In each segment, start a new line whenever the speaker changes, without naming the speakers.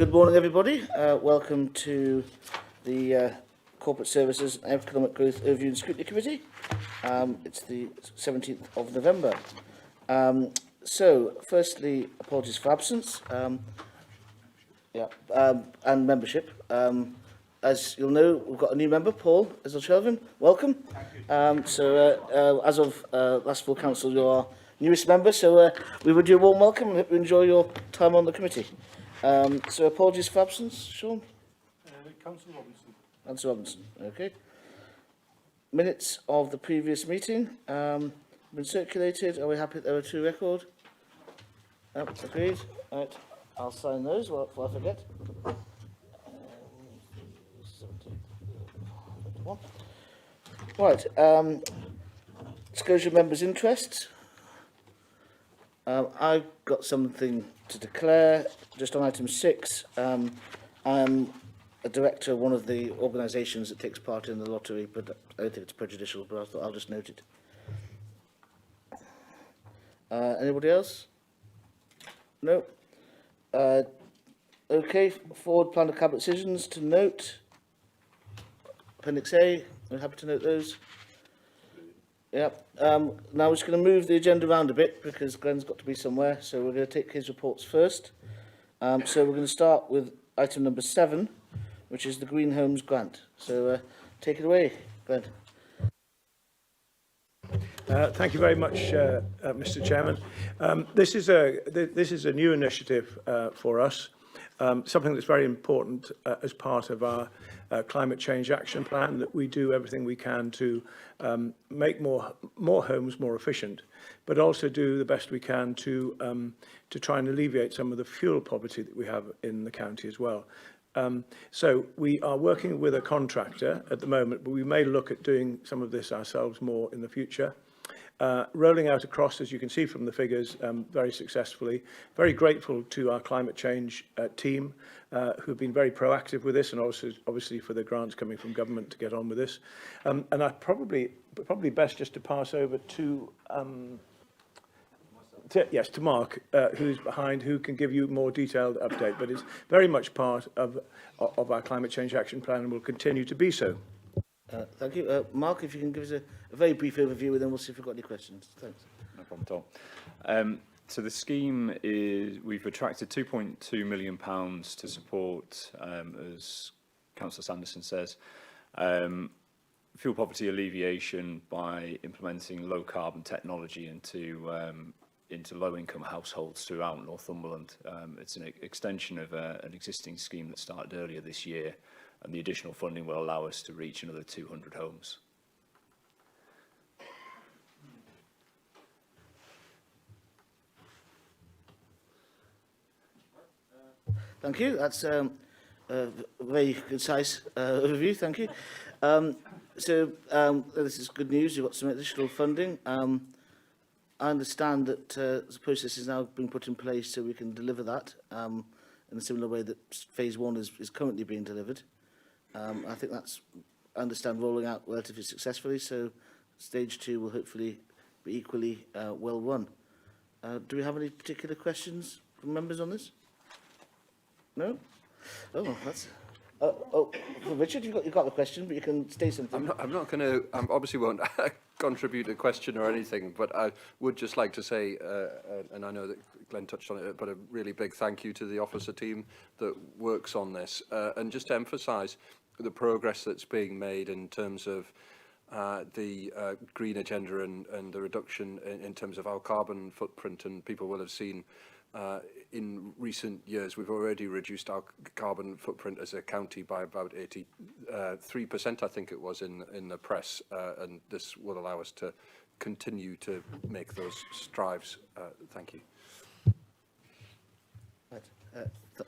Good morning, everybody. Welcome to the Corporate Services and Economic Growth Overview and Scrutiny Committee. It's the 17th of November. So, firstly, apologies for absence and membership. As you'll know, we've got a new member, Paul Isle-Shelvin. Welcome. As of last full council, you're our newest member, so we would do a warm welcome and hope you enjoy your time on the committee. So apologies for absence, Sean?
Councillor Robinson.
Councillor Robinson, okay. Minutes of the previous meeting been circulated. Are we happy that there were two record? Agreed. Right, I'll sign those before I forget. Right, disclosure of members' interests. I've got something to declare just on item 6. I'm a director of one of the organisations that takes part in the lottery, but I don't think it's prejudicial, but I thought I'll just note it. Anybody else? No? Okay, forward plan of cabinet decisions to note. Appendix A, we're happy to note those. Yeah. Now we're just going to move the agenda around a bit because Glenn's got to be somewhere, so we're going to take his reports first. So we're going to start with item number 7, which is the Green Homes Grant. So take it away, Glenn.
Thank you very much, Mr. Chairman. This is a new initiative for us, something that's very important as part of our climate change action plan, that we do everything we can to make more homes more efficient, but also do the best we can to try and alleviate some of the fuel poverty that we have in the county as well. So we are working with a contractor at the moment, but we may look at doing some of this ourselves more in the future. Rolling out across, as you can see from the figures, very successfully. Very grateful to our climate change team, who have been very proactive with this, and also obviously for the grants coming from government to get on with this. And I probably best just to pass over to to Mark, who's behind, who can give you more detailed update. But it's very much part of our climate change action plan, and will continue to be so.
Thank you. Mark, if you can give us a very brief overview, and then we'll see if we've got any questions. Thanks.
No problem at all. So the scheme is, we've attracted £2.2 million to support, as Councillor Sanderson says, fuel poverty alleviation by implementing low carbon technology into low-income households throughout Northumberland. It's an extension of an existing scheme that started earlier this year, and the additional funding will allow us to reach another 200 homes.
Thank you. That's a very concise overview. Thank you. This is good news. You've got some additional funding. I understand that the process is now being put in place so we can deliver that in a similar way that phase 1 is currently being delivered. I think that's, I understand, rolling out relatively successfully, so stage 2 will hopefully be equally well run. Do we have any particular questions from members on this? No? Oh, that's... Richard, you've got the question, but you can say something.
I'm not going to... I obviously won't contribute a question or anything, but I would just like to say, and I know that Glenn touched on it, but a really big thank you to the officer team that works on this, and just to emphasise the progress that's being made in terms of the green agenda and the reduction in terms of our carbon footprint. And people will have seen in recent years we've already reduced our carbon footprint as a county by about 83%, I think it was in the press, and this will allow us to continue to make those strides. Thank you.
Right.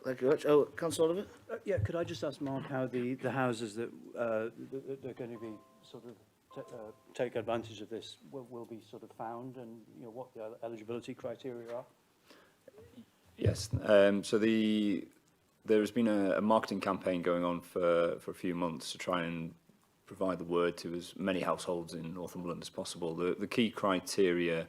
Thank you very much. Oh, Councillor Oliver?
Yeah, could I just ask Mark how the houses that they're going to be sort of take advantage of this will be sort of found, and you know what the eligibility criteria are?
Yes. So there has been a marketing campaign going on for a few months to try and provide the word to as many households in Northumberland as possible. The key criteria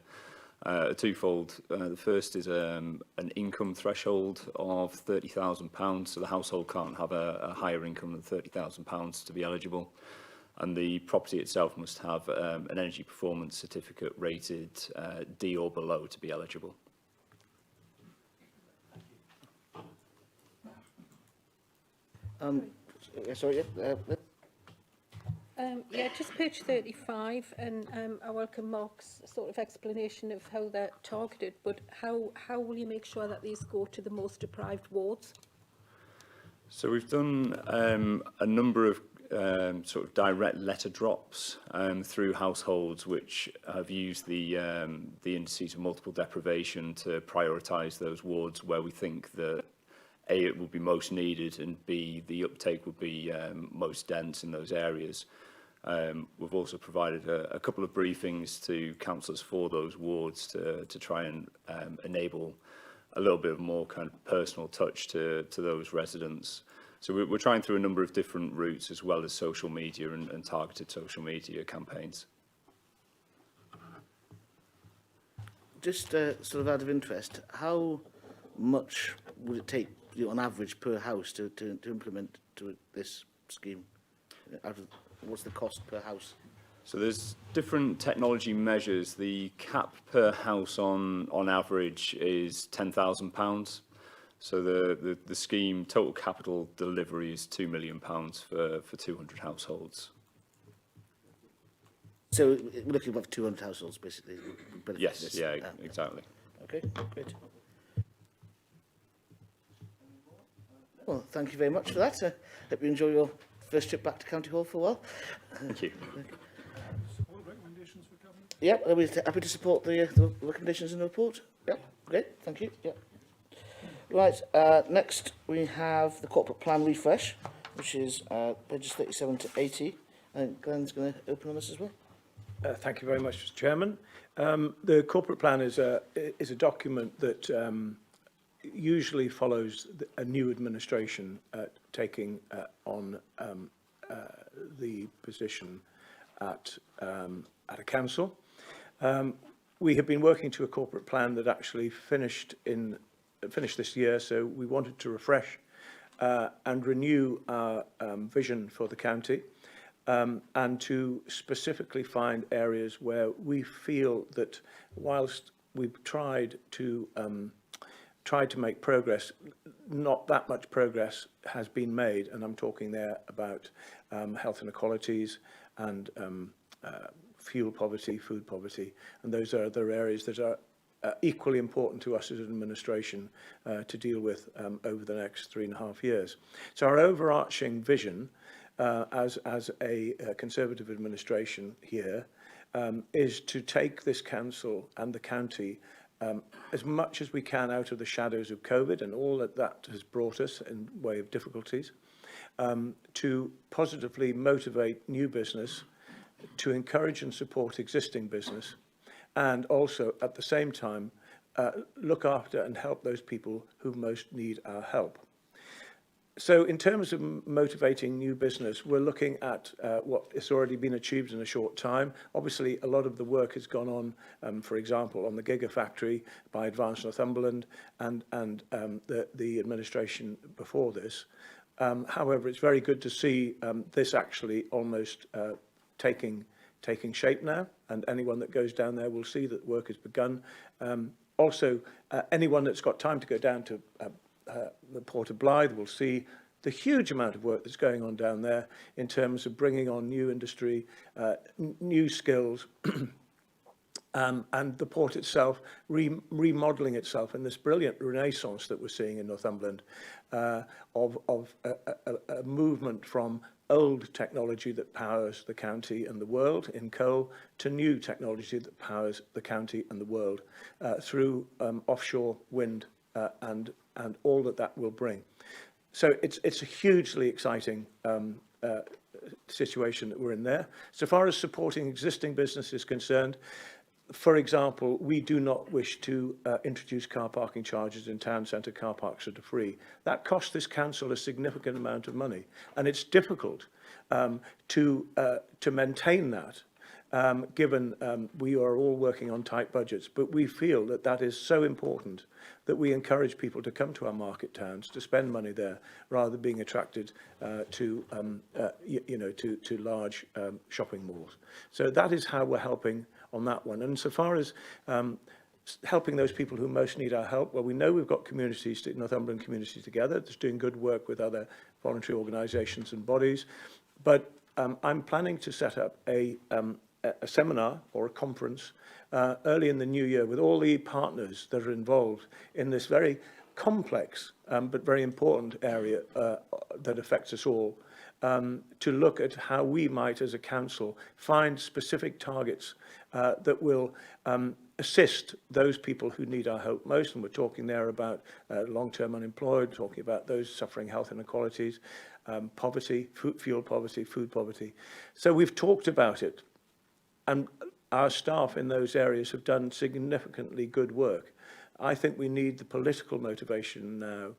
Twofold. The first is an income threshold of £30,000, so the household can't have a higher income than £30,000 to be eligible. And the property itself must have an energy performance certificate rated D or below to be eligible.
Sorry,
Yeah, just page 35, and I welcome Mark's sort of explanation of how they're targeted, but how will you make sure that these go to the most deprived wards?
So we've done a number of sort of direct letter drops through households which have used the indices of multiple deprivation to prioritise those wards where we think that A, it would be most needed, and B, the uptake would be most dense in those areas. We've also provided a couple of briefings to councillors for those wards to try and enable a little bit of more kind of personal touch to those residents. So we're trying through a number of different routes, as well as social media and targeted social media campaigns.
just sort of out of interest, how much would it take, on average, per house to implement this scheme? What's the cost per house?
So there's different technology measures. The cap per house on average is £10,000. So the scheme total capital delivery is £2 million for 200 households.
So we're looking at about 200 households, basically.
Yes, yeah, exactly.
Okay, great. Well, thank you very much for that. Hope you enjoy your first trip back to County Hall for a while.
Thank you.
Support recommendations for Cabinet?
Yep, are we happy to support the recommendations in the report? Yep, great, thank you. Yep. Right, next we have the corporate plan refresh, which is pages 37 to 80. I think Glenn's going to open on this as well.
Thank you very much, Mr. Chairman. The corporate plan is a document that usually follows a new administration taking on the position at a council. We have been working to a corporate plan that actually finished this year, so we wanted to refresh and renew our vision for the county. And to specifically find areas where we feel that whilst we've tried to make progress, not that much progress has been made, and I'm talking there about health inequalities and fuel poverty, food poverty, and those are other areas that are equally important to us as an administration to deal with over the next 3.5 years. So our overarching vision as a Conservative administration here is to take this council and the county as much as we can out of the shadows of COVID and all that has brought us in way of difficulties, to positively motivate new business, to encourage and support existing business, and also at the same time look after and help those people who most need our help. So in terms of motivating new business, we're looking at what has already been achieved in a short time. Obviously, a lot of the work has gone on, for example, on the Gigafactory by Advanced Northumberland and the administration before this. However, it's very good to see this actually almost taking shape now, and anyone that goes down there will see that work has begun. Also, anyone that's got time to go down to the Port of Blythe will see the huge amount of work that's going on down there in terms of bringing on new industry, new skills, and the port itself remodelling itself in this brilliant renaissance that we're seeing in Northumberland of a movement from old technology that powers the county and the world in coal to new technology that powers the county and the world through offshore wind and all that will bring. So it's a hugely exciting situation that we're in there. So far as supporting existing business is concerned, for example, we do not wish to introduce car parking charges in town centre car parks that are free. That costs this council a significant amount of money, and it's difficult to maintain that given we are all working on tight budgets. But we feel that that is so important that we encourage people to come to our market towns, to spend money there, rather than being attracted to large shopping malls. So that is how we're helping on that one. And so far as helping those people who most need our help, well, we know we've got communities, Northumberland Communities Together, that's doing good work with other voluntary organisations and bodies. But I'm planning to set up a seminar or a conference early in the new year with all the partners that are involved in this very complex but very important area that affects us all, to look at how we might, as a council, find specific targets that will assist those people who need our help most. And we're talking there about long-term unemployed, talking about those suffering health inequalities, poverty, fuel poverty, food poverty. So we've talked about it, and our staff in those areas have done significantly good work. I think we need the political motivation now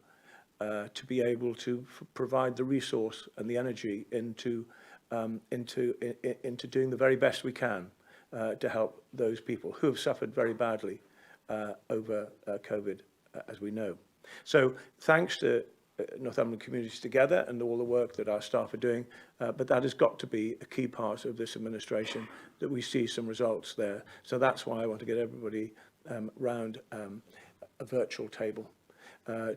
to be able to provide the resource and the energy into doing the very best we can to help those people who have suffered very badly over COVID, as we know. So thanks to Northumberland Communities Together and all the work that our staff are doing, but that has got to be a key part of this administration, that we see some results there. So that's why I want to get everybody round a virtual table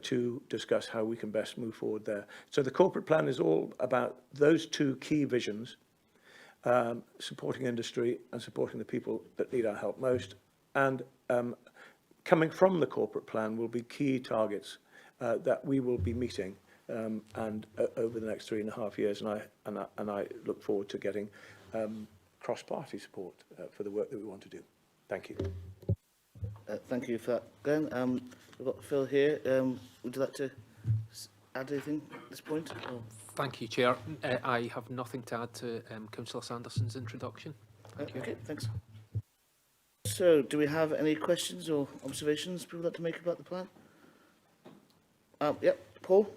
to discuss how we can best move forward there. So the corporate plan is all about those two key visions, supporting industry and supporting the people that need our help most. And coming from the corporate plan will be key targets that we will be meeting and over the next 3.5 years. And I look forward to getting cross-party support for the work that we want to do. Thank you.
Thank you for that, Glenn. We've got Phil here. Would you like to add anything at this point? Or?
Thank you, Chair. I have nothing to add to Councillor Sanderson's introduction. Thank you.
Okay, thanks. So, do we have any questions or observations people would like to make about the plan? Yep, Paul?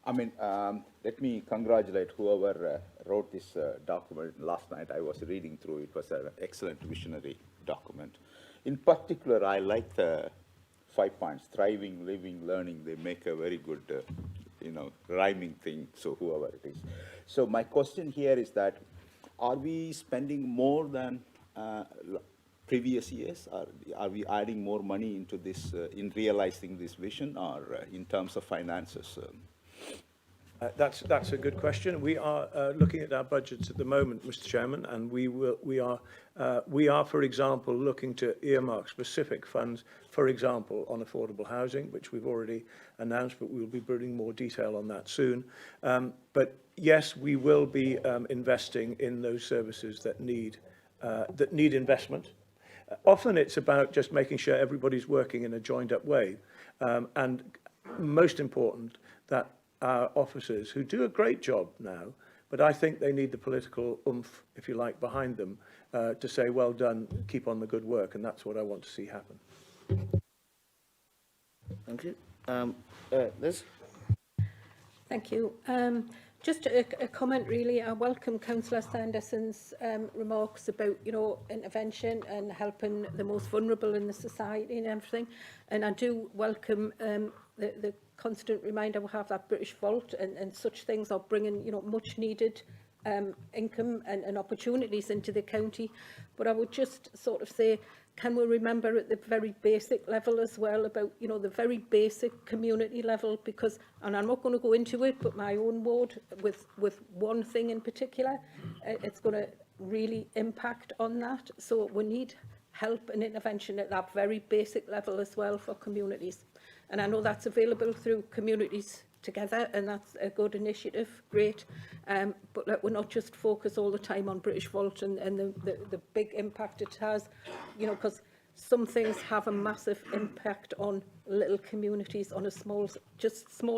I mean, let me congratulate whoever wrote this document. Last night I was reading through it. It was an excellent visionary document. In particular, I like the 5 points: thriving, living, learning. They make a very good, rhyming thing, so whoever it is. So my question here is that, are we spending more than previous years? Are we adding more money into this, in realizing this vision, or in terms of finances?
That's a good question. We are looking at our budgets at the moment, Mr. Chairman, and we are, for example, looking to earmark specific funds, for example, on affordable housing, which we've already announced, but we will be bringing more detail on that soon. But yes, we will be investing in those services that need investment. Often it's about just making sure everybody's working in a joined-up way, and most important, that our officers, who do a great job now, but I think they need the political oomph, if you like, behind them to say, well done, keep on the good work, and that's what I want to see happen.
Thank you. Liz?
Thank you. Just a comment, really. I welcome Councillor Sanderson's remarks about, intervention and helping the most vulnerable in the society and everything. And I do welcome the constant reminder we have that British Vault and such things are bringing, much needed income and opportunities into the county. But I would just sort of say, can we remember at the very basic level as well about, the very basic community level? Because, and I'm not going to go into it, but my own ward with one thing in particular, it's going to really impact on that. So we need help and intervention at that very basic level as well for communities. And I know that's available through Communities Together, and that's a good initiative, great. But we're not just focus all the time on British Vault and the big impact it has, because some things have a massive impact on little communities on a small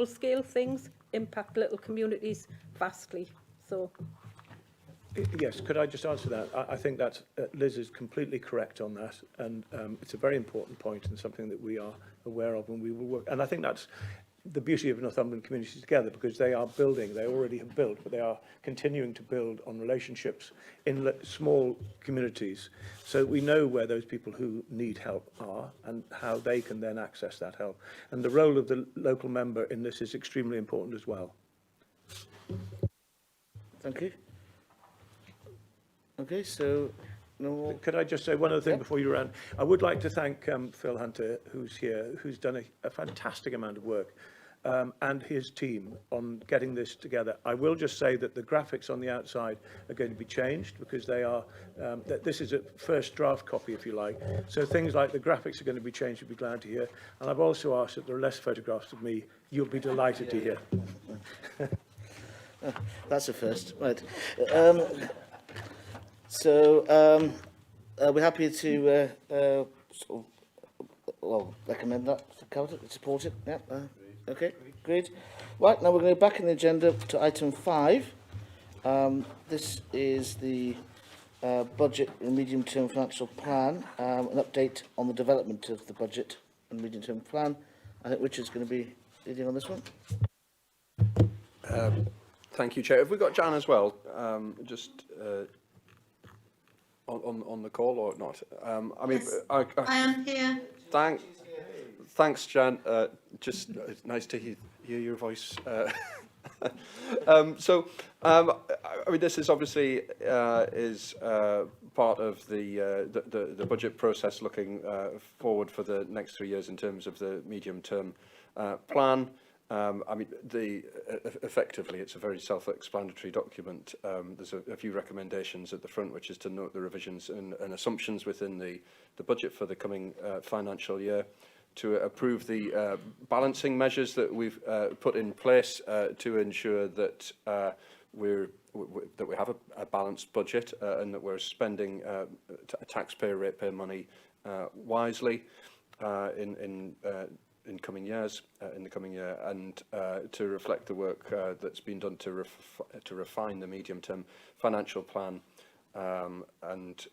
scale things impact little communities vastly. So.
Yes, could I just answer that? I think that Liz is completely correct on that, and it's a very important point and something that we are aware of, and we will work. And I think that's the beauty of Northumberland communities together, because they are building, they already have built, but they are continuing to build on relationships in small communities. So we know where those people who need help are and how they can then access that help. And the role of the local member in this is extremely important as well.
Thank you. Okay, so no more.
Could I just say one other thing
Yeah.
before you run? I would like to thank Phil Hunter, who's here, who's done a fantastic amount of work, and his team on getting this together. I will just say that the graphics on the outside are going to be changed because they are, this is a first draft copy, if you like. So things like the graphics are going to be changed, you'll be glad to hear. And I've also asked that there are less photographs of me. You'll be delighted to hear.
That's a first, right. We're happy to sort of, well, recommend that, support it. Yeah. Okay, great. Right, now we're going back in the agenda to item 5. This is the budget and medium-term financial plan, an update on the development of the budget and medium-term plan. I think Richard's going to be leading on this one.
Thank you, Chair. Have we got Jan as well? Just on the call or not? I mean,
Yes, I am here.
Thanks, Jan. Just it's nice to hear your voice. I mean, this is obviously is part of the budget process looking forward for the next 3 years in terms of the medium-term plan. I mean, effectively, it's a very self-explanatory document. There's a few recommendations at the front, which is to note the revisions and assumptions within the budget for the coming financial year, to approve the balancing measures that we've put in place to ensure that we have a balanced budget and that we're spending taxpayer ratepayer money wisely in coming years, in the coming year, and to reflect the work that's been done to refine the medium-term financial plan, and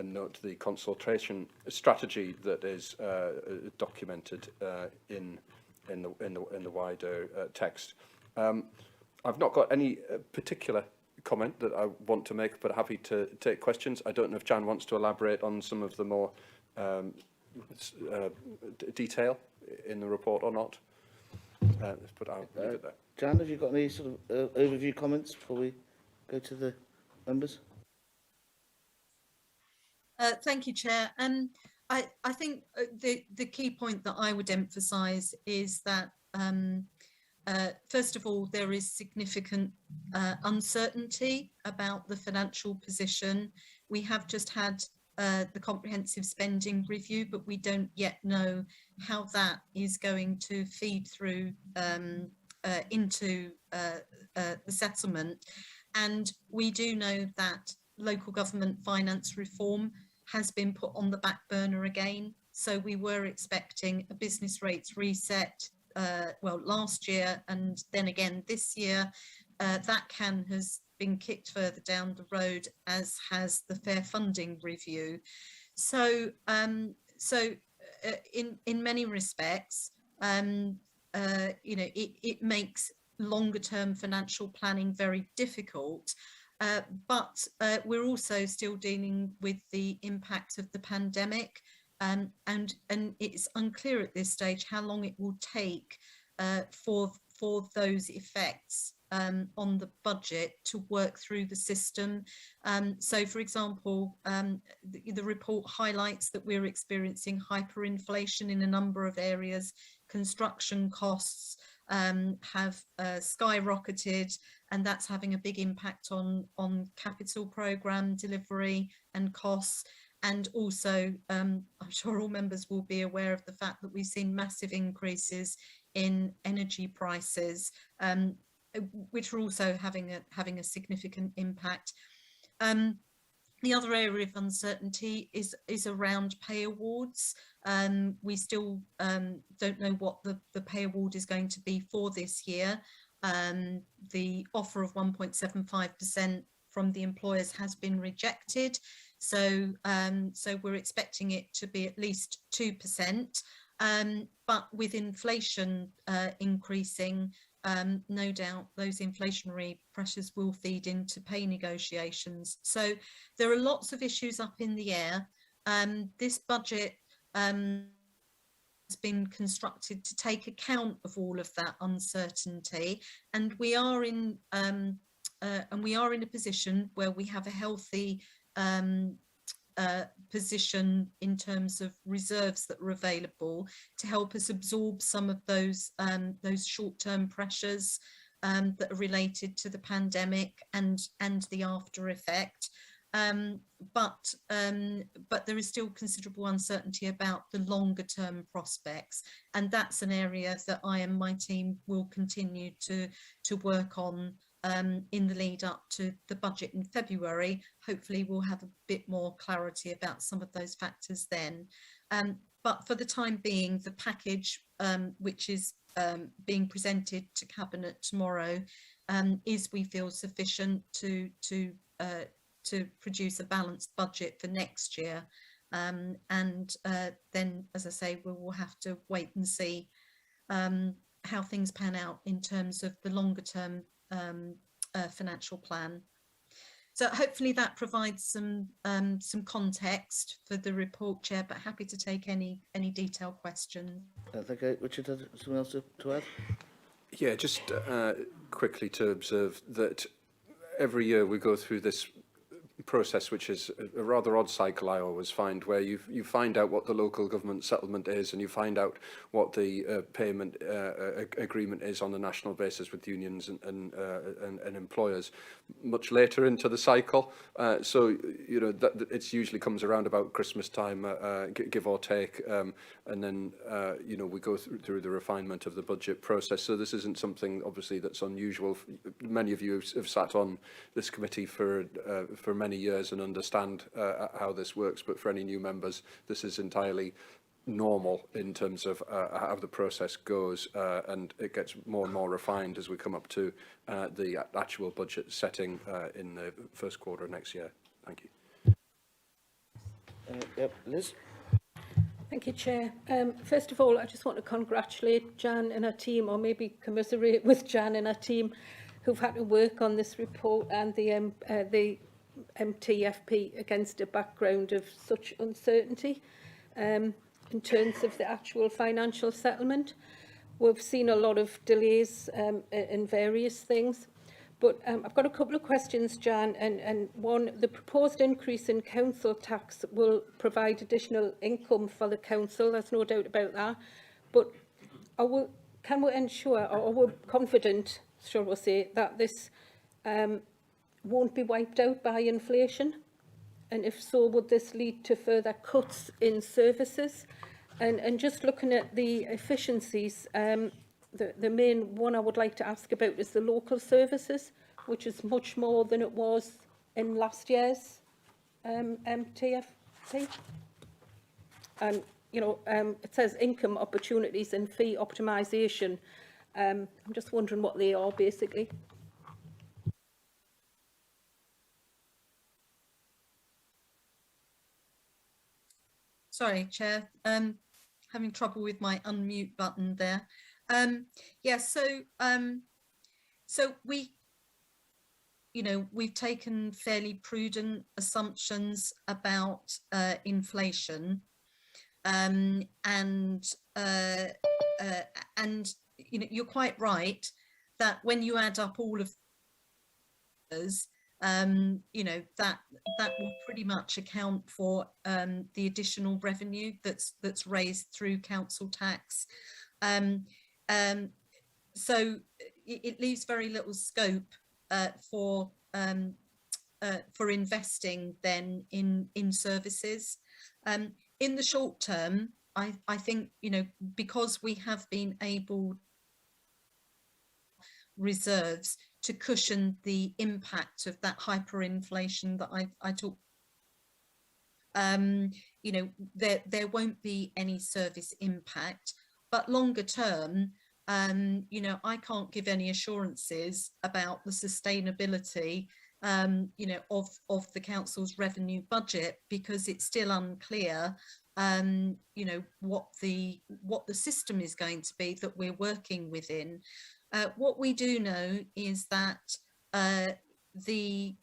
note the consultation strategy that is documented in the wider text. I've not got any particular comment that I want to make, but happy to take questions. I don't know if Jan wants to elaborate on some of the more detail in the report or not, but I'll leave it there.
Jan, have you got any sort of overview comments before we go to the members?
Thank you, Chair. I think the key point that I would emphasise is that first of all, there is significant uncertainty about the financial position. We have just had the comprehensive spending review, but we don't yet know how that is going to feed through into the settlement. And we do know that local government finance reform has been put on the back burner again. So we were expecting a business rates reset well, last year, and then again this year. That can has been kicked further down the road, as has the fair funding review. So in many respects, you know, it makes longer term financial planning very difficult. But we're also still dealing with the impact of the pandemic, and it's unclear at this stage how long it will take for those effects on the budget to work through the system. So, for example, the report highlights that we're experiencing hyperinflation in a number of areas. Construction costs have skyrocketed, and that's having a big impact on capital programme delivery and costs. And also, I'm sure all members will be aware of the fact that we've seen massive increases in energy prices, which are also having a significant impact. The other area of uncertainty is around pay awards. We still don't know what the pay award is going to be for this year. The offer of 1.75% from the employers has been rejected. So we're expecting it to be at least 2%. But with inflation increasing, no doubt those inflationary pressures will feed into pay negotiations. So there are lots of issues up in the air. This budget has been constructed to take account of all of that uncertainty, and we are in a position where we have a healthy position in terms of reserves that are available to help us absorb some of those short-term pressures that are related to the pandemic and the after effect. But there is still considerable uncertainty about the longer term prospects, and that's an area that I and my team will continue to work on in the lead up to the budget in February. Hopefully we'll have a bit more clarity about some of those factors then. But for the time being, the package which is being presented to Cabinet tomorrow is, we feel, sufficient to produce a balanced budget for next year. And then, as I say, we will have to wait and see how things pan out in terms of the longer term financial plan. So hopefully that provides some context for the report, Chair, but happy to take any detailed questions.
Thank you. Richard, has someone else to add?
Yeah, just quickly to observe that every year we go through this process, which is a rather odd cycle, I always find, where you find out what the local government settlement is, and you find out what the payment agreement is on a national basis with unions and employers much later into the cycle. So, you know, it usually comes around about Christmas time, give or take, and then, you know, we go through the refinement of the budget process. So this isn't something, obviously, that's unusual. Many of you have sat on this committee for many years and understand how this works, but for any new members, this is entirely normal in terms of how the process goes, and it gets more and more refined as we come up to the actual budget setting in the first quarter of next year. Thank you.
Yep, Liz.
Thank you, Chair. First of all, I just want to congratulate Jan and her team, or maybe commiserate with Jan and her team, who've had to work on this report and the MTFP against a background of such uncertainty in terms of the actual financial settlement. We've seen a lot of delays in various things, but I've got a couple of questions, Jan, and one, the proposed increase in council tax will provide additional income for the council, there's no doubt about that, but can we ensure, or are we confident, shall we say, that this won't be wiped out by inflation? And if so, would this lead to further cuts in services? And just looking at the efficiencies, the main one I would like to ask about is the local services, which is much more than it was in last year's MTFP. And, you know, it says income opportunities and fee optimisation. I'm just wondering what they are, basically.
Sorry, Chair, having trouble with my unmute button there. Yeah, so we, you know, we've taken fairly prudent assumptions about inflation, and you know, you're quite right that when you add up all of those, you know, that will pretty much account for the additional revenue that's raised through council tax. So it leaves very little scope for investing then in services. In the short term, I think, you know, because we have been able reserves to cushion the impact of that hyperinflation that I talked, you know, there won't be any service impact, but longer term, you know, I can't give any assurances about the sustainability, you know, of the council's revenue budget, because it's still unclear you know, what the system is going to be that we're working within. What we do know is that the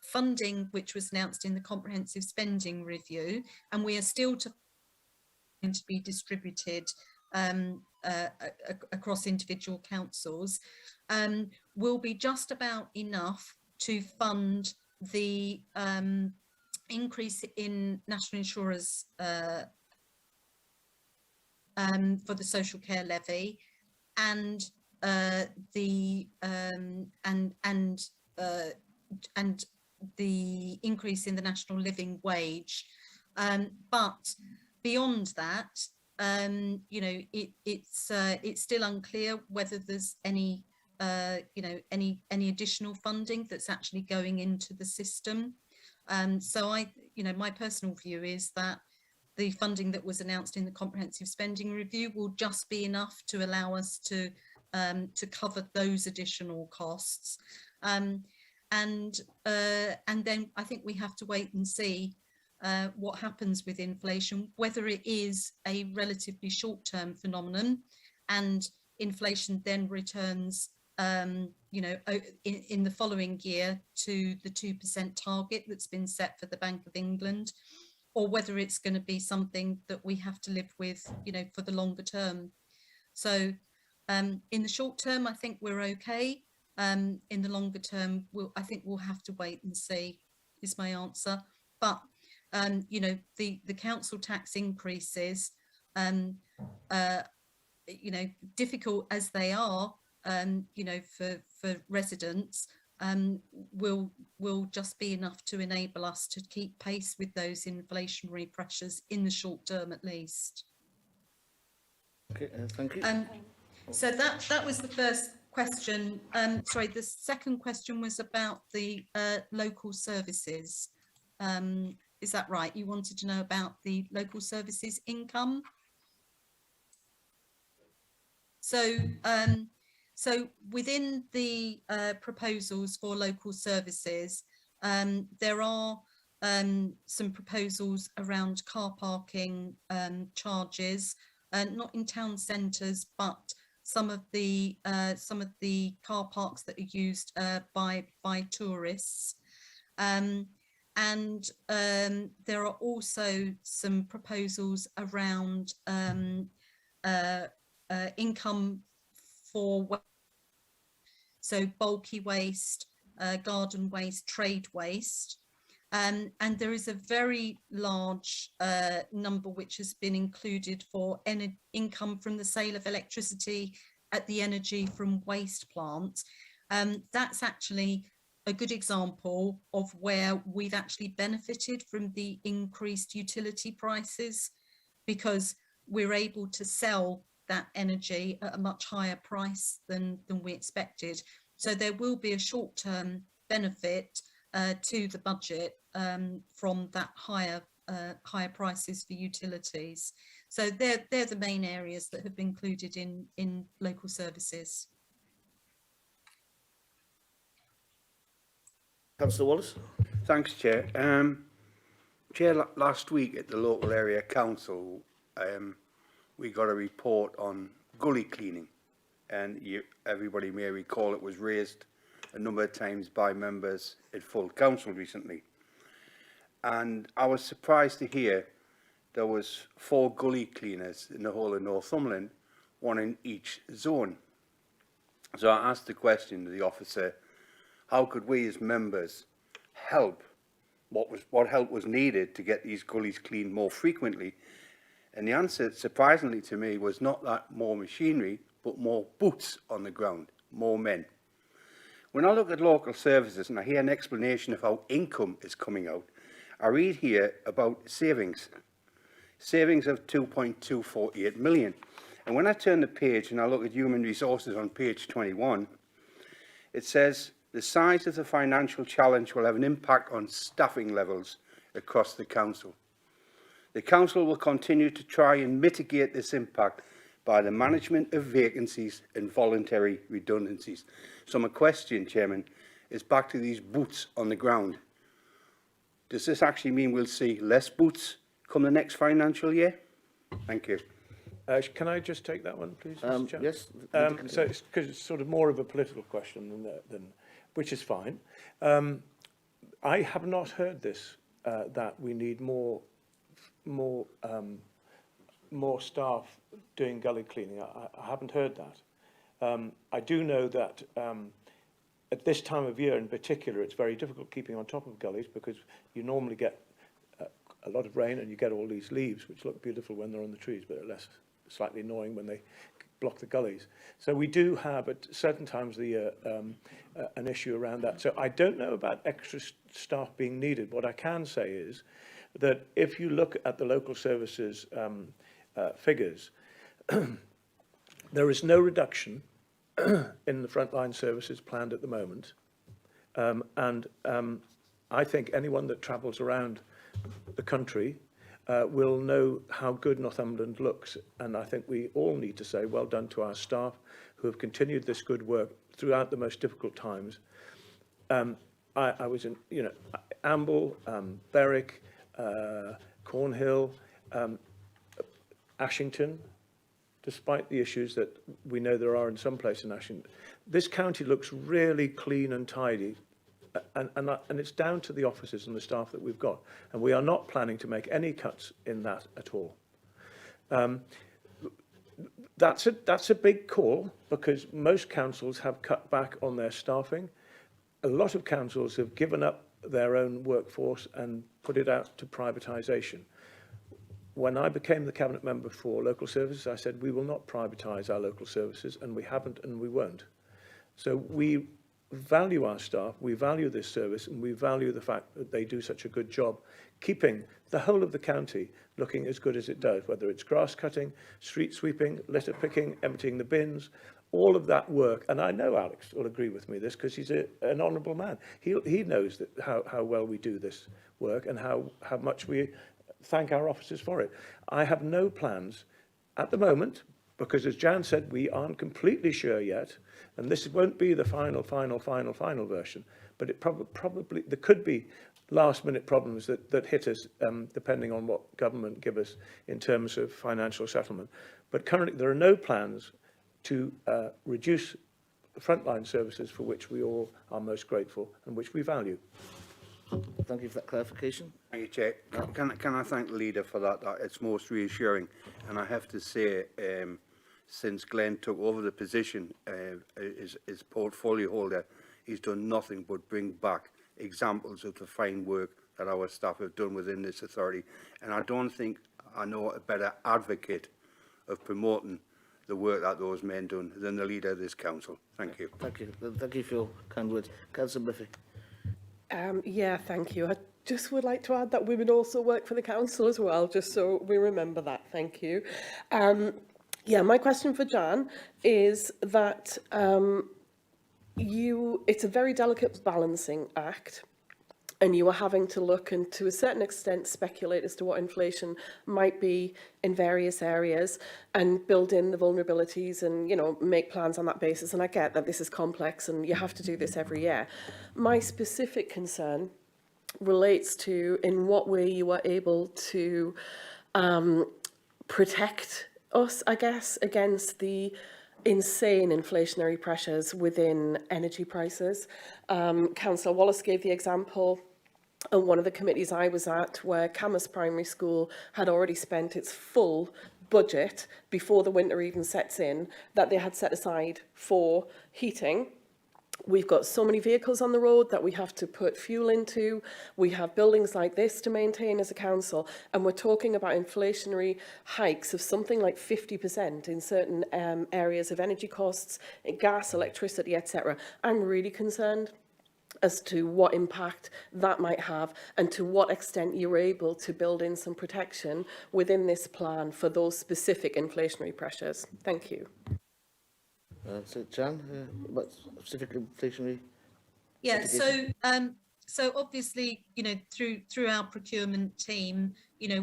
funding which was announced in the comprehensive spending review, and we are still to be distributed across individual councils, will be just about enough to fund the increase in national insurers for the social care levy, and the increase in the national living wage. But beyond that, you know, it's still unclear whether there's any you know, any additional funding that's actually going into the system. So you know, my personal view is that the funding that was announced in the comprehensive spending review will just be enough to allow us to cover those additional costs. And then I think we have to wait and see what happens with inflation, whether it is a relatively short-term phenomenon and inflation then returns you know, in the following year to the 2% target that's been set for the Bank of England, or whether it's going to be something that we have to live with, you know, for the longer term. So in the short term, I think we're okay. In the longer term, I think we'll have to wait and see, is my answer. But you know, the council tax increases, you know, difficult as they are, you know, for residents, will just be enough to enable us to keep pace with those inflationary pressures in the short term, at least.
Okay, thank you.
So that was the first question. Sorry, the second question was about the local services. Is that right? You wanted to know about the local services income? So, so within the proposals for local services, there are some proposals around car parking charges, not in town centres, but some of the car parks that are used by tourists. And there are also some proposals around income for waste, so bulky waste, garden waste, trade waste. And there is a very large number which has been included for income from the sale of electricity at the energy from waste plant. That's actually a good example of where we've actually benefited from the increased utility prices, because we're able to sell that energy at a much higher price than we expected. So there will be a short-term benefit to the budget from that higher prices for utilities. So they're the main areas that have been included in local services.
Councillor Wallace.
Thanks, Chair. Chair, last week at the local area council, we got a report on gully cleaning, and everybody may recall it was raised a number of times by members at full council recently. And I was surprised to hear there was 4 gully cleaners in the whole of Northumberland, 1 in each zone. So I asked the question to the officer, how could we as members help? What help was needed to get these gullies cleaned more frequently? And the answer, surprisingly to me, was not that more machinery, but more boots on the ground, more men. When I look at local services and I hear an explanation of how income is coming out, I read here about savings of 2.248 million. And when I turn the page and I look at human resources on page 21, it says the size of the financial challenge will have an impact on staffing levels across the council. The council will continue to try and mitigate this impact by the management of vacancies and voluntary redundancies. So my question, Chairman, is back to these boots on the ground. Does this actually mean we'll see less boots come the next financial year? Thank you.
Can I just take that one, please, Mr. Chairman?
Yes.
So it's because it's sort of more of a political question than which is fine. I have not heard this, that we need more staff doing gully cleaning. I haven't heard that. I do know that at this time of year in particular, it's very difficult keeping on top of gullies because you normally get a lot of rain and you get all these leaves, which look beautiful when they're on the trees, but are slightly annoying when they block the gullies. So we do have at certain times of the year an issue around that. So I don't know about extra staff being needed. What I can say is that if you look at the local services figures, there is no reduction in the frontline services planned at the moment. I think anyone that travels around the country will know how good Northumberland looks. And I think we all need to say well done to our staff who have continued this good work throughout the most difficult times. I was in, Amble, Berwick, Cornhill, Ashington, despite the issues that we know there are in some places in Ashington. This county looks really clean and tidy. And it's down to the officers and the staff that we've got. And we are not planning to make any cuts in that at all. That's a big call because most councils have cut back on their staffing. A lot of councils have given up their own workforce and put it out to privatisation. When I became the Cabinet Member for Local Services, I said we will not privatise our local services, and we haven't and we won't. So we value our staff, we value this service, and we value the fact that they do such a good job keeping the whole of the county looking as good as it does, whether it's grass cutting, street sweeping, litter picking, emptying the bins, all of that work. And I know Alex will agree with me this because he's an honourable man. He knows that how well we do this work and how much we thank our officers for it. I have no plans at the moment, because as Jan said, we aren't completely sure yet, and this won't be the final version, but it probably there could be last-minute problems that hit us, depending on what government give us in terms of financial settlement. But currently, there are no plans to reduce the frontline services for which we all are most grateful and which we value.
Thank you for that clarification.
Thank you, Chair. Can I thank the leader for that? It's most reassuring. And I have to say, since Glenn took over the position, his portfolio holder, he's done nothing but bring back examples of the fine work that our staff have done within this authority. And I don't think I know a better advocate of promoting the work that those men done than the leader of this council. Thank you.
Thank you. Thank you for your kind words. Councillor Murphy.
Yeah, thank you. I just would like to add that women also work for the council as well, just so we remember that. Thank you. Yeah, my question for Jan is that it's a very delicate balancing act, and you are having to look and to a certain extent speculate as to what inflation might be in various areas and build in the vulnerabilities and, make plans on that basis. And I get that this is complex and you have to do this every year. My specific concern relates to in what way you are able to protect us, I guess, against the insane inflationary pressures within energy prices. Councillor Wallace gave the example on one of the committees I was at where Camas Primary School had already spent its full budget before the winter even sets in that they had set aside for heating. We've got so many vehicles on the road that we have to put fuel into. We have buildings like this to maintain as a council, and we're talking about inflationary hikes of something like 50% in certain areas of energy costs, gas, electricity, etc. I'm really concerned as to what impact that might have and to what extent you're able to build in some protection within this plan for those specific inflationary pressures. Thank you.
So Jan, about specific inflationary?
Yeah, so obviously, through our procurement team,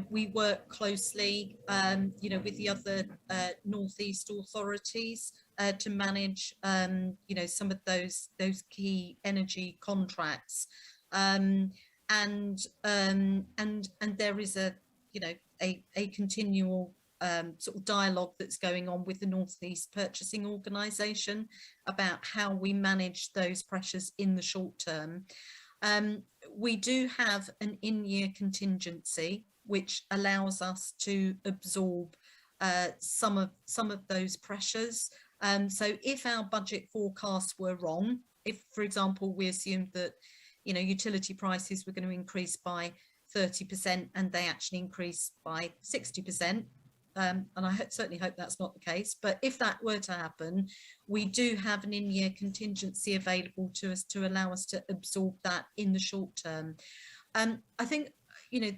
we work closely, with the other North East authorities to manage, some of those key energy contracts, and there is a you know, a continual sort of dialogue that's going on with the North East Purchasing Organisation about how we manage those pressures in the short term. We do have an in-year contingency which allows us to absorb some of those pressures. So if our budget forecasts were wrong, if, for example, we assumed that, you know, utility prices were going to increase by 30% and they actually increased by 60%, and I certainly hope that's not the case, but if that were to happen, we do have an in-year contingency available to us to allow us to absorb that in the short term. I think, you know,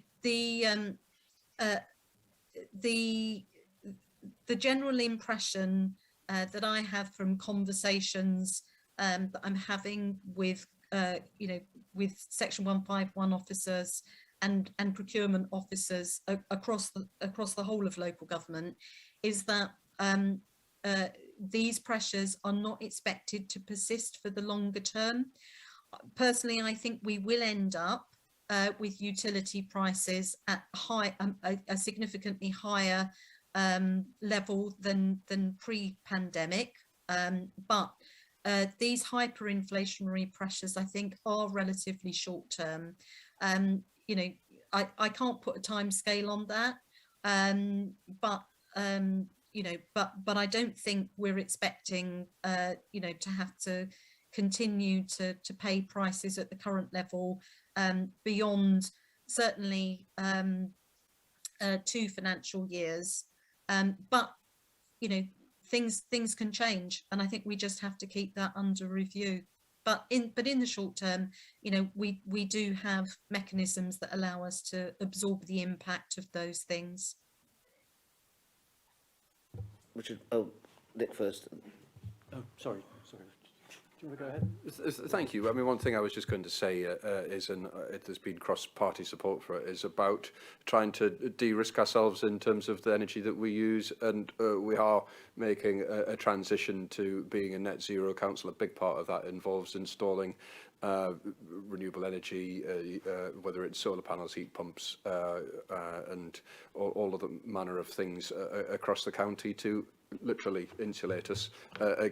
the general impression that I have from conversations that I'm having with, you know, with Section 151 officers and procurement officers across the whole of local government is that these pressures are not expected to persist for the longer term. Personally, I think we will end up with utility prices at a significantly higher level than pre-pandemic, but these hyperinflationary pressures, I think, are relatively short term. You know, I can't put a time scale on that, but you know, but I don't think we're expecting you know, to have to continue to pay prices at the current level beyond certainly 2 financial years. But you know, things can change, and I think we just have to keep that under review. But in the short term, you know, we do have mechanisms that allow us to absorb the impact of those things.
Richard, oh, Nick first.
Oh, sorry. Do you want to go ahead?
Thank you. I mean, one thing I was just going to say is, and there's been cross-party support for it, is about trying to de-risk ourselves in terms of the energy that we use, and we are making a transition to being a net zero council. A big part of that involves installing renewable energy, whether it's solar panels, heat pumps, and all of the manner of things across the county to literally insulate us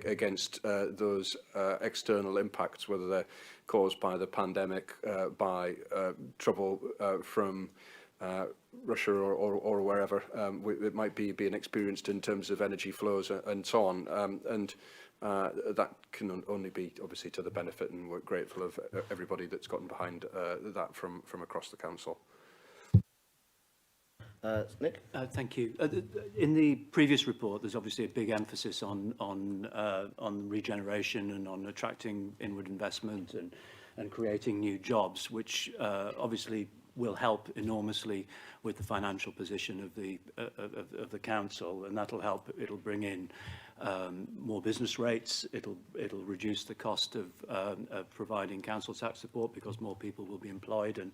against those external impacts, whether they're caused by the pandemic, by trouble from Russia or wherever it might be being experienced in terms of energy flows and so on. And that can only be obviously to the benefit, and we're grateful of everybody that's gotten behind that from across the council.
Nick?
Thank you. In the previous report, there's obviously a big emphasis on regeneration and on attracting inward investment and creating new jobs, which obviously will help enormously with the financial position of the council, and that'll help. It'll bring in more business rates. It'll reduce the cost of providing council tax support because more people will be employed and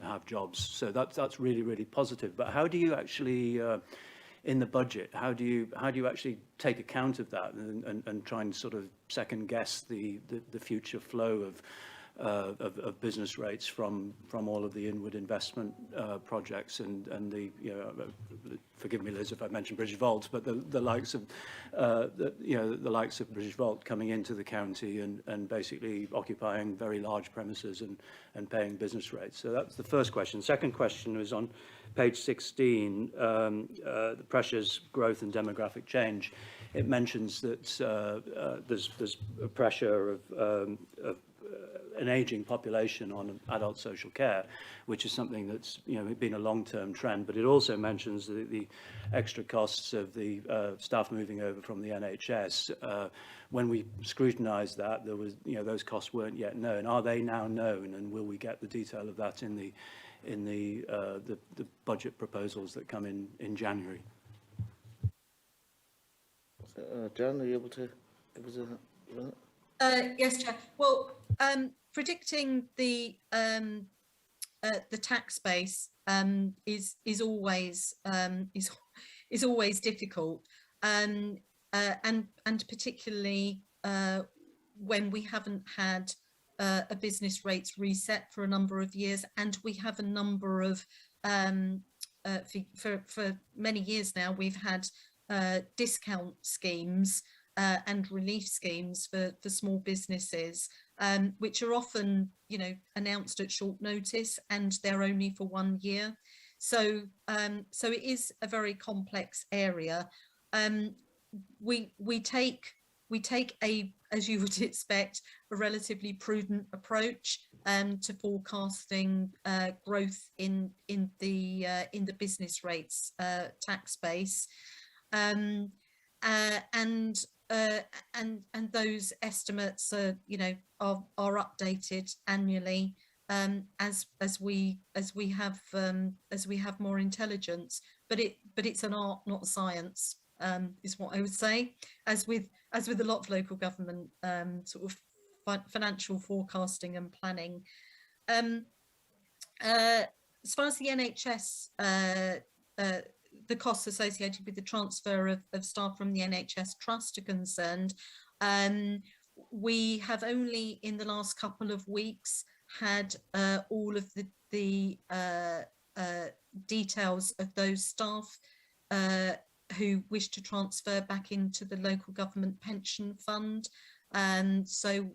have jobs. So that's really positive. But how do you actually in the budget, how do you actually take account of that and try and sort of second guess the future flow of business rates from all of the inward investment projects and the, you know, forgive me, Liz, if I mentioned British Vault, but the likes of the likes of British Vault coming into the county and basically occupying very large premises and paying business rates. So that's the first question. Second question was on page 16, the pressures, growth and demographic change. It mentions that there's a pressure of an ageing population on adult social care, which is something that's, you know, been a long-term trend. But it also mentions the extra costs of the staff moving over from the NHS. When we scrutinised that, there was, you know, those costs weren't yet known. Are they now known, and will we get the detail of that in the budget proposals that come in January?
Jan, are you able to give us a...
Yes, Chair. Well, predicting the tax base is always difficult, and particularly when we haven't had a business rates reset for a number of years, and we have a number of for many years now, we've had discount schemes and relief schemes for small businesses, which are often, you know, announced at short notice, and they're only for 1 year. So it is a very complex area. We take a, as you would expect, a relatively prudent approach to forecasting growth in the business rates tax base, and those estimates are, you know, are updated annually as we have more intelligence. But it's an art, not a science, is what I would say. As with a lot of local government sort of financial forecasting and planning. As far as the NHS, the costs associated with the transfer of staff from the NHS Trust are concerned, we have only in the last couple of weeks had all of the details of those staff who wish to transfer back into the local government pension fund, and so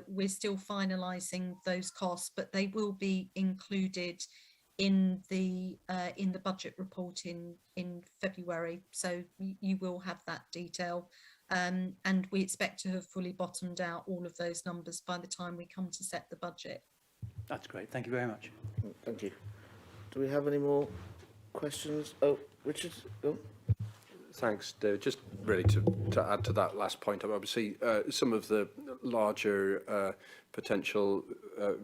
we're still finalising those costs, but they will be included in the budget report in February. So you will have that detail, and we expect to have fully bottomed out all of those numbers by the time we come to set the budget.
That's great. Thank you very much.
Thank you. Do we have any more questions? Oh, Richard? Oh.
Thanks, David. Just really to add to that last point, obviously some of the larger potential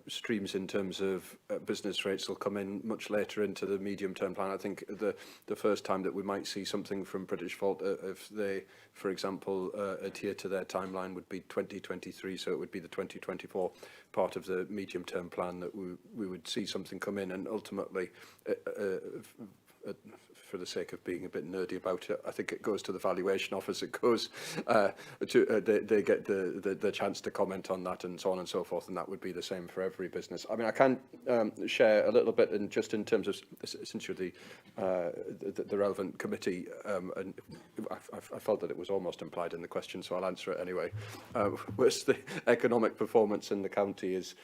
streams in terms of business rates will come in much later into the medium-term plan. I think the first time that we might see something from British Volt, if they, for example, adhere to their timeline, would be 2023, so it would be the 2024 part of the medium-term plan that we would see something come in, and ultimately for the sake of being a bit nerdy about it, I think it goes to the valuation office. It goes they get the chance to comment on that, and so on and so forth, and that would be the same for every business. I mean, I can share a little bit, and just in terms of, since you're the relevant committee, and I felt that it was almost implied in the question, so I'll answer it anyway. Was the economic performance in the county is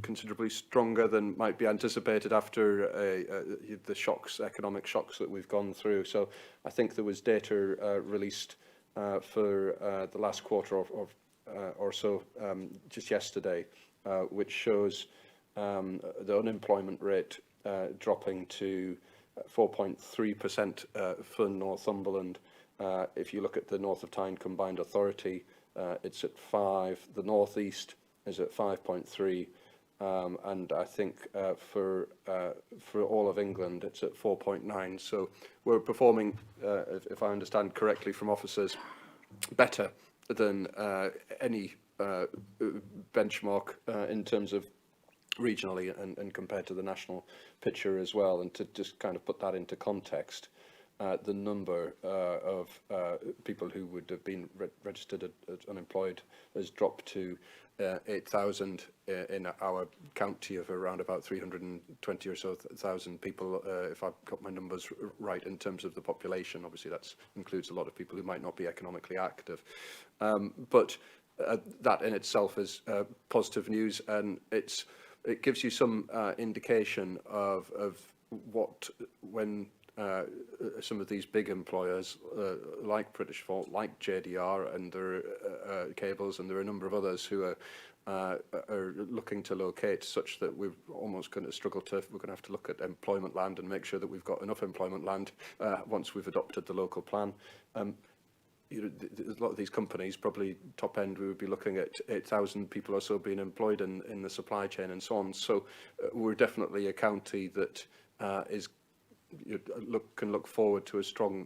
considerably stronger than might be anticipated after the economic shocks that we've gone through. So I think there was data released for the last quarter or so just yesterday, which shows the unemployment rate dropping to 4.3% for Northumberland. If you look at the North of Tyne Combined Authority, it's at 5. The North East is at 5.3. And I think for all of England, it's at 4.9. So we're performing, if I understand correctly from officers, better than any benchmark in terms of regionally and compared to the national picture as well. And to just kind of put that into context, the number of people who would have been registered as unemployed has dropped to 8,000 in our county of around about 320 or so thousand people, if I've got my numbers right in terms of the population. Obviously that includes a lot of people who might not be economically active, but that in itself is positive news, and it gives you some indication of what, when some of these big employers like British Volt, like JDR and their cables, and there are a number of others who are looking to locate, such that we're almost going to struggle to, we're going to have to look at employment land and make sure that we've got enough employment land once we've adopted the local plan. You know, a lot of these companies, probably top end, we would be looking at 8,000 people or so being employed in the supply chain and so on. So we're definitely a county that can look forward to a strong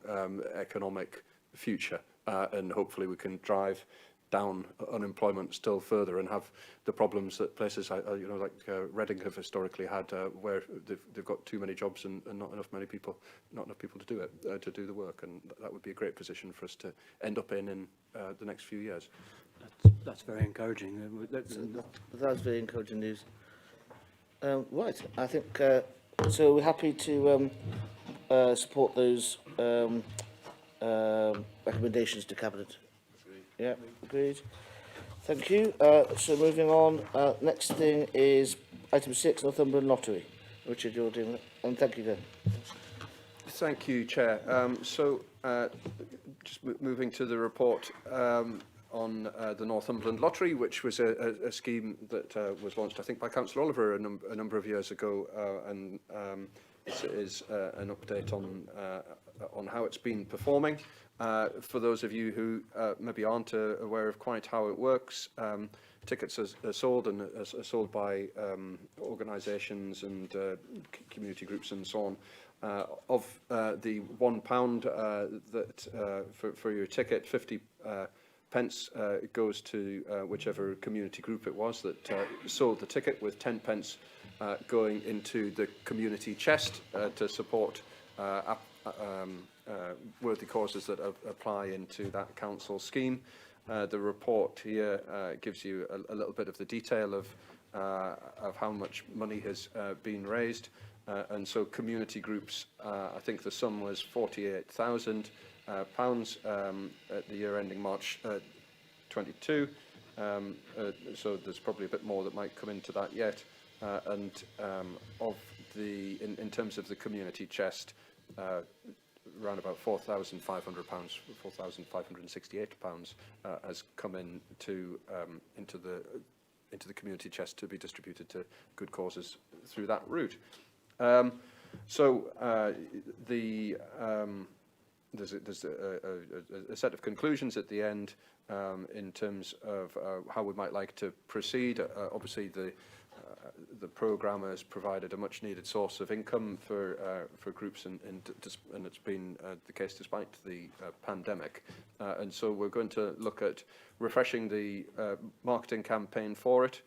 economic future, and hopefully we can drive down unemployment still further and have the problems that places like Reading have historically had, where they've got too many jobs and not enough people to do it, to do the work, and that would be a great position for us to end up in the next few years.
That's very encouraging.
That's very encouraging news. Right, I think, so we're happy to support those recommendations to Cabinet. Yeah, agreed. Thank you. So moving on, next thing is item 6, Northumberland Lottery. Richard, you're doing it. And thank you, then.
Thank you, Chair. Just moving to the report on the Northumberland Lottery, which was a scheme that was launched, I think, by Councillor Oliver a number of years ago, and this is an update on how it's been performing. For those of you who maybe aren't aware of quite how it works, tickets are sold and are sold by organisations and community groups and so on. Of the £1 that for your ticket, 50 pence goes to whichever community group it was that sold the ticket, with 10 pence going into the community chest to support worthy causes that apply into that council scheme. The report here gives you a little bit of the detail of how much money has been raised. And so community groups, I think the sum was £48,000 at the year ending March 22. So there's probably a bit more that might come into that yet. And of the, in terms of the community chest, around about £4,500, £4,568 has come into the community chest to be distributed to good causes through that route. There's a set of conclusions at the end in terms of how we might like to proceed. Obviously, the programme has provided a much-needed source of income for groups, and it's been the case despite the pandemic. And so we're going to look at refreshing the marketing campaign for it,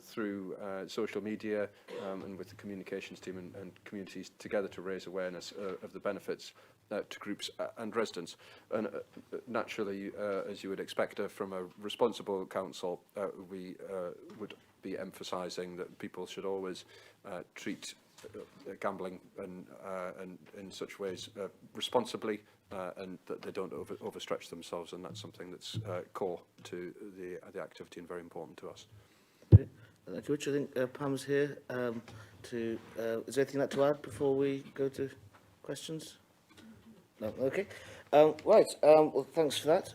through social media and with the communications team and communities together to raise awareness of the benefits to groups and residents. And naturally, as you would expect from a responsible council, we would be emphasising that people should always treat gambling and in such ways responsibly, and that they don't overstretch themselves, and that's something that's core to the activity and very important to us.
Thank you, Richard. I think Pam's here is there anything you'd like to add before we go to questions? No, okay. Right, well, thanks for that.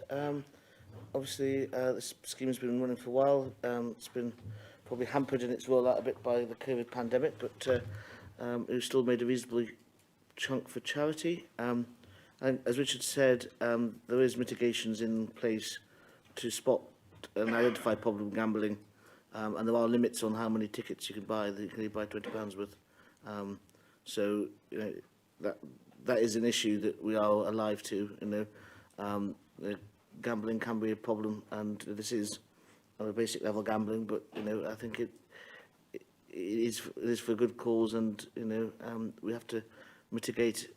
Obviously, this scheme has been running for a while. It's been probably hampered in its rollout a bit by the COVID pandemic, but we've still made a reasonable chunk for charity. And as Richard said, there is mitigations in place to spot and identify problem gambling, and there are limits on how many tickets you can buy. You can only buy £20 worth. So you know, that is an issue that we are alive to. You know, gambling can be a problem, and this is on a basic level gambling. But you know, I think it is for a good cause, and you know, we have to mitigate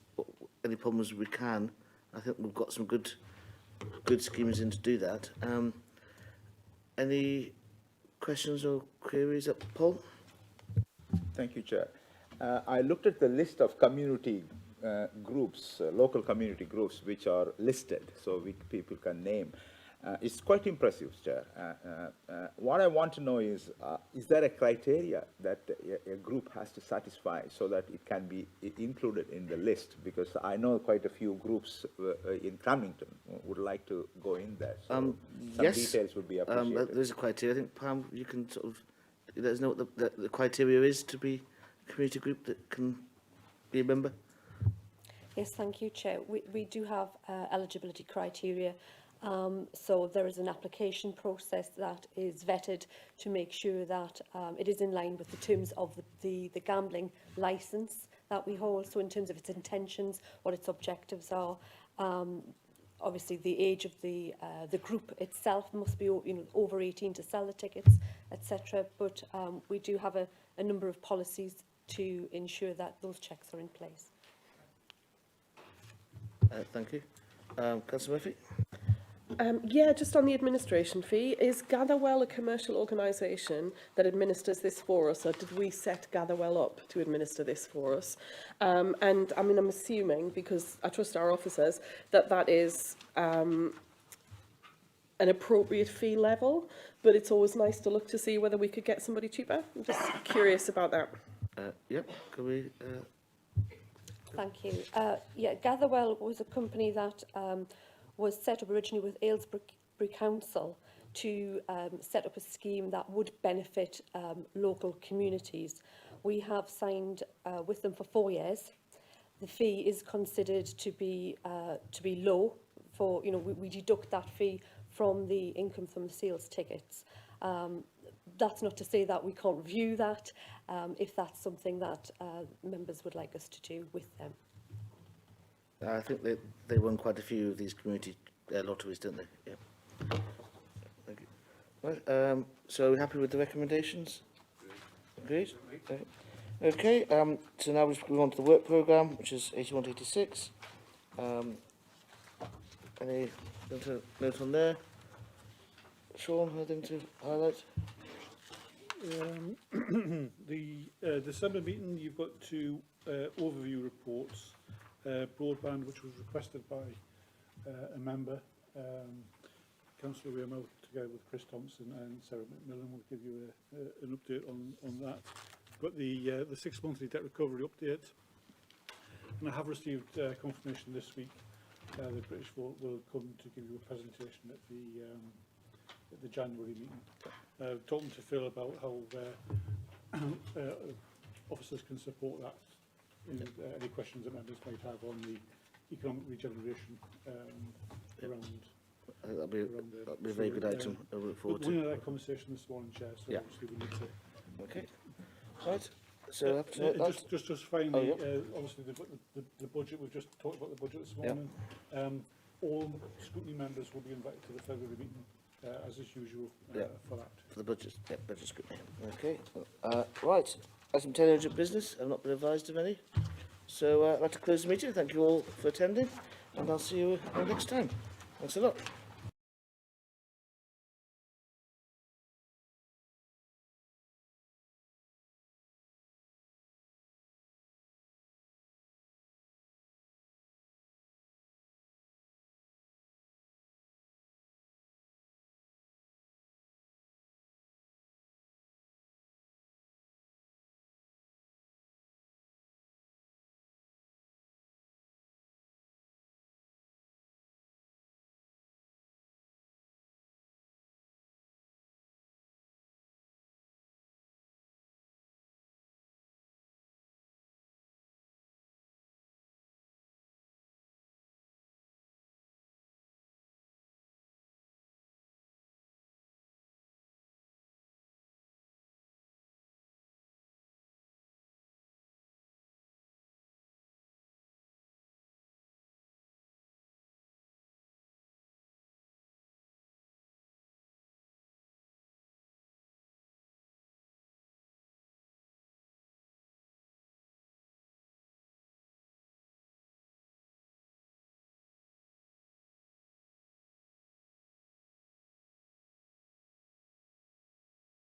any problems we can. I think we've got some good schemes in to do that. Any questions or queries? Paul?
Thank you, Chair. I looked at the list of community groups, local community groups, which are listed, so people can name. It's quite impressive, Chair. What I want to know is there a criteria that a group has to satisfy so that it can be included in the list? Because I know quite a few groups in Cramlington would like to go in there. So some
yes,
details would be appreciated.
There's a criteria. I think, Pam, you can sort of let us know what the criteria is to be a community group that can be a member.
Yes, thank you, Chair. We do have eligibility criteria. So there is an application process that is vetted to make sure that it is in line with the terms of the gambling licence that we hold. So in terms of its intentions, what its objectives are. Obviously, the age of the group itself must be over 18 to sell the tickets, etc. But we do have a number of policies to ensure that those checks are in place.
Thank you. Councillor Murphy?
Yeah, just on the administration fee, is Gatherwell a commercial organisation that administers this for us, or did we set Gatherwell up to administer this for us? And I mean, I'm assuming, because I trust our officers, that that is an appropriate fee level, but it's always nice to look to see whether we could get somebody cheaper. I'm just curious about that.
Yep, can we...
Thank you. Yeah, Gatherwell was a company that was set up originally with Aylesbury Council to set up a scheme that would benefit local communities. We have signed with them for 4 years. The fee is considered to be low. For we deduct that fee from the income from the sales tickets. That's not to say that we can't review that if that's something that members would like us to do with them.
I think they won quite a few of these community lotteries, didn't they? Yeah. Thank you. Right, so are we happy with the recommendations? Agreed? Okay, so now we move on to the work programme, which is 81 to 86. Any note on there? Sean, anything to highlight?
The December meeting, you've got 2 overview reports. Broadband, which was requested by a member, Councillor Wearmouth, together with Chris Thompson and Sarah McMillan, will give you an update on that. But the 6-monthly debt recovery update, and I have received confirmation this week. The British will come to give you a presentation at the January meeting. Talking to Phil about how officers can support that. Any questions that members might have on the economic regeneration around.
I think that'll be a very good item. I look forward to.
We had that conversation this morning, Chair, so
Yeah.
obviously we need to.
Okay. Right. So up to that.
Just finally,
Oh, yeah.
obviously the budget. We've just talked about the budget this morning. All scrutiny members will be invited to the February meeting as is usual for that.
For the budget. Yeah, budget scrutiny. Okay. Right. Item 10, urgent business. I've not been advised of any. So I'd like to close the meeting. Thank you all for attending, and I'll see you next time. Thanks a lot.